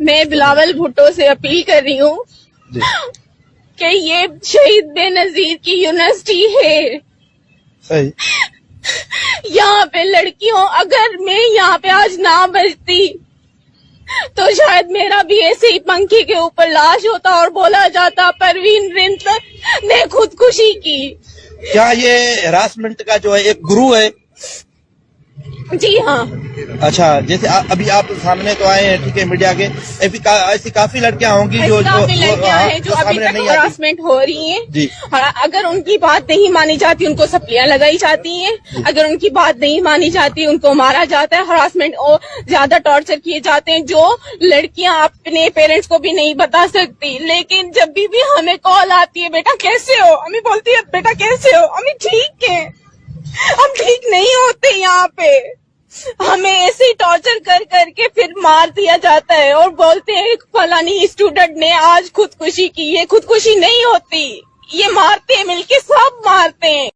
میں بلاول بھٹو سے اپیل کر رہی ہوں کہ یہ شہید بے نظیر کی یونیورسٹی ہے. صحیح. یہاں پہ لڑکیوں، اگر میں یہاں پہ آج نہ بچتی تو شاید میرا بھی ایسے ہی پنکھے کے اوپر لاش ہوتا اور بولا جاتا پروین رنت نے خودکشی کی. کیا یہ ہراسمنٹ کا جو ہے ایک گروہ ہے؟ جی ہاں. اچھا، جیسے ابھی آپ سامنے تو آئے ہیں، ٹھیک ہے، میڈیا کے، ایسی کافی لڑکیاں ہوں گی جو کافی لڑکیاں ہیں جو ابھی تک ہراسمنٹ ہو رہی ہیں. جی. اگر ان کی بات نہیں مانی جاتی ان کو سپلیاں لگائی جاتی ہیں. اگر ان کی بات نہیں مانی جاتی ان کو مارا جاتا ہے. ہراسمنٹ اور زیادہ ٹارچر کیے جاتے ہیں جو لڑکیاں اپنے پیرنٹس کو بھی نہیں بتا سکتی. لیکن جب بھی ہمیں کال آتی ہے بیٹا کیسے ہو، امی بولتی ہے بیٹا کیسے ہو، امی ٹھیک ہے. ہم ٹھیک نہیں ہوتے. یہاں پہ ہمیں ایسے ہی ٹارچر کر کر کے پھر مار دیا جاتا ہے اور بولتے ہیں فلانی اسٹوڈنٹ نے آج خودکشی کی. یہ خودکشی نہیں ہوتی، یہ مارتے ہیں، مل کے سب مارتے ہیں.